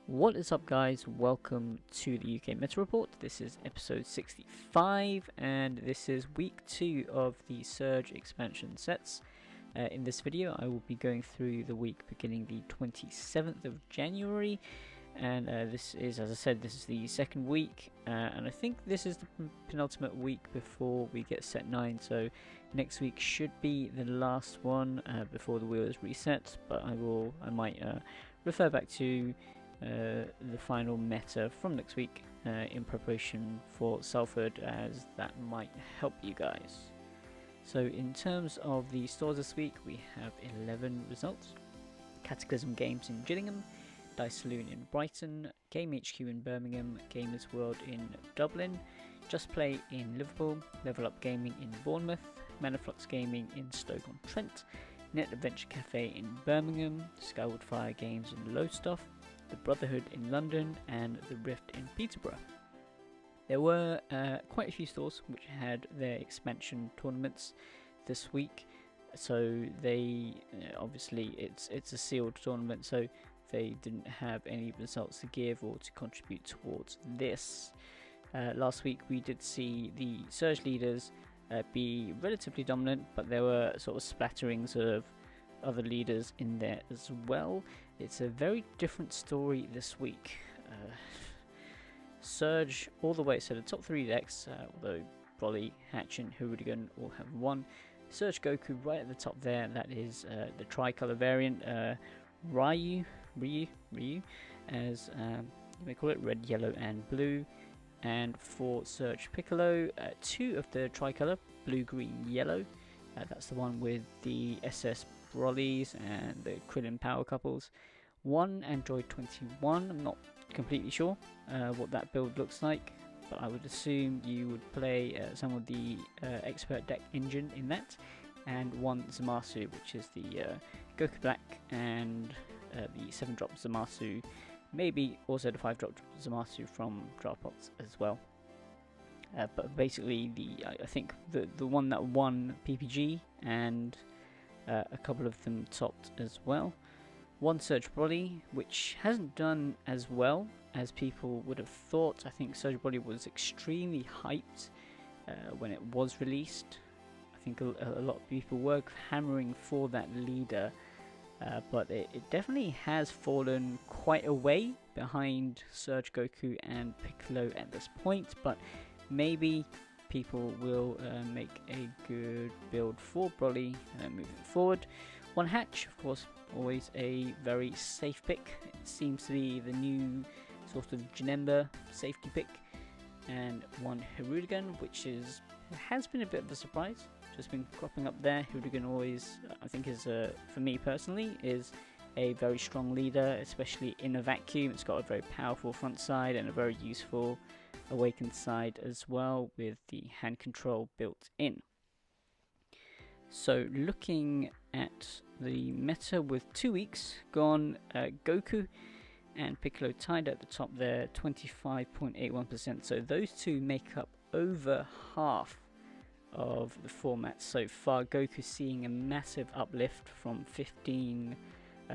What is up, guys? Welcome to the UK Meta Report. This is episode 65 and this is week 2 of the Surge expansion sets. In this video I will be going through the week beginning the 27th of January, and this is, as I said, this is the second week, and I think this is the penultimate week before we get set 9, so next week should be the last one before the wheel is reset, but I might refer back to the final meta from next week in preparation for Salford, as that might help you guys. So in terms of the stores this week, we have 11 results. Cataclysm Games in Gillingham, Dice Saloon in Brighton, Game HQ in Birmingham, Gamers World in Dublin, Just Play in Liverpool, Level Up Gaming in Bournemouth, Manaflux Gaming in Stoke-on-Trent, Net Adventure Cafe in Birmingham, Skyward Fire Games in Lowestoft, The Brotherhood in London, and The Rift in Peterborough. There were quite a few stores which had their expansion tournaments this week, so they obviously it's a sealed tournament, so they didn't have any results to give or to contribute towards this. Last week we did see the Surge leaders be relatively dominant, but there were sort of splatterings of other leaders in there as well. It's a very different story this week. Surge all the way, so the top 3 decks, although Broly, Hatch and Hirudegan all have one. Surge Goku right at the top there, that is the tricolour variant, Ryu, as you may call it, red, yellow and blue. And for Surge Piccolo, 2 of the tricolour, blue, green, yellow. That's the one with the SS Brolys and the Krillin power couples. 1 Android 21, I'm not completely sure what that build looks like, but I would assume you would play some of the expert deck engine in that. And 1 Zamasu, which is the Goku Black and the 7-drop Zamasu, maybe also the 5-drop Zamasu from Dropbox as well. But basically, I think the one that won PPG, and a couple of them topped as well. 1 Surge Broly, which hasn't done as well as people would have thought. I think Surge Broly was extremely hyped when it was released. I think a lot of people were hammering for that leader, but it definitely has fallen quite a way behind Surge Goku and Piccolo at this point, but maybe people will make a good build for Broly moving forward. 1 Hatch, of course, always a very safe pick. It seems to be the new sort of Janemba safety pick. And 1 Hirudegan, which has been a bit of a surprise, just been cropping up there. Hirudegan always, I think, is for me personally, is a very strong leader, especially in a vacuum. It's got a very powerful front side and a very useful awakened side as well, with the hand control built in. So looking at the meta with 2 weeks gone, Goku and Piccolo tied at the top there, 25.81%. So those two make up over half of the format so far. Goku seeing a massive uplift from 15,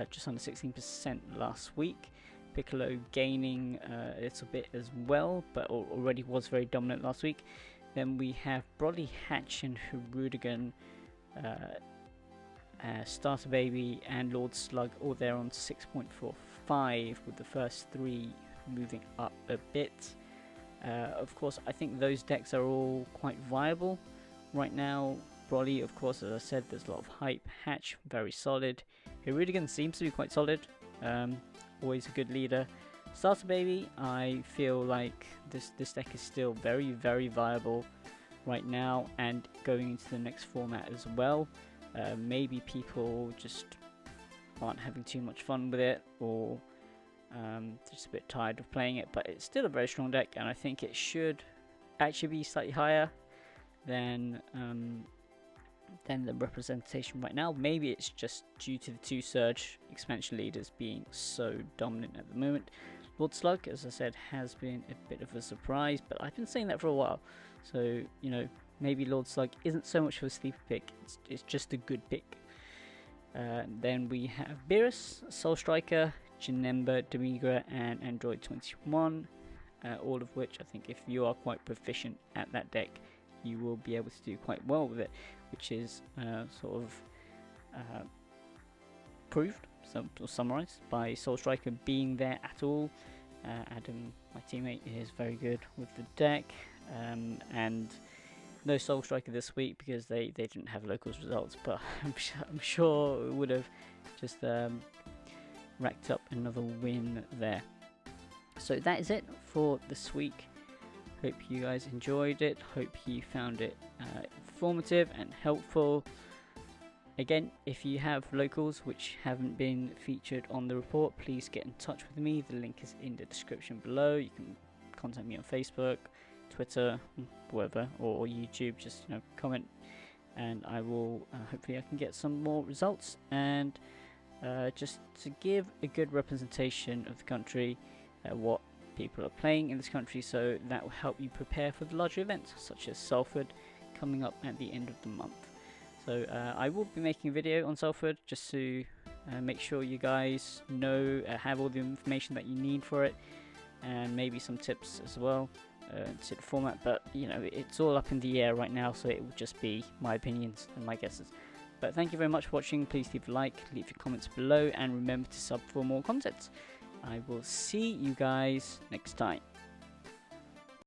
just under 16% last week. Piccolo gaining a little bit as well, but already was very dominant last week. Then we have Broly, Hatch and Hirudegan, Starter Baby and Lord Slug all there on 6.45, with the first 3 moving up a bit. Of course, I think those decks are all quite viable right now. Broly, of course, as I said, there's a lot of hype. Hatch, very solid. Hirudegan seems to be quite solid, always a good leader. Starter Baby, I feel like this deck is still very, very viable right now and going into the next format as well. Maybe people just aren't having too much fun with it, or just a bit tired of playing it, but it's still a very strong deck, and I think it should actually be slightly higher than the representation right now. Maybe it's just due to the 2 Surge expansion leaders being so dominant at the moment. Lord Slug, as I said, has been a bit of a surprise, but I've been saying that for a while, so you know, maybe Lord Slug isn't so much of a sleeper pick, it's just a good pick. Then we have Beerus, Soul Striker, Janemba, Demigra, and Android 21. All of which I think, if you are quite proficient at that deck, you will be able to do quite well with it, which is sort of proved or summarized by Soul Striker being there at all. Adam, my teammate, is very good with the deck, and no Soul Striker this week because they didn't have locals results, but I'm sure it would have just racked up another win there. So that is it for this week. Hope you guys enjoyed it. Hope you found it informative and helpful. Again, if you have locals which haven't been featured on the report, please get in touch with me. The link is in the description below. You can contact me on Facebook, Twitter, wherever, or YouTube. Just comment, and I will hopefully I can get some more results, and just to give a good representation of the country, what people are playing in this country, so that will help you prepare for the larger events such as Salford coming up at the end of the month. So I will be making a video on Salford just to make sure you guys know, have all the information that you need for it, and maybe some tips as well to the format. But it's all up in the air right now, so it will just be my opinions and my guesses. But thank you very much for watching. Please leave a like, leave your comments below, and remember to sub for more content. I will see you guys next time.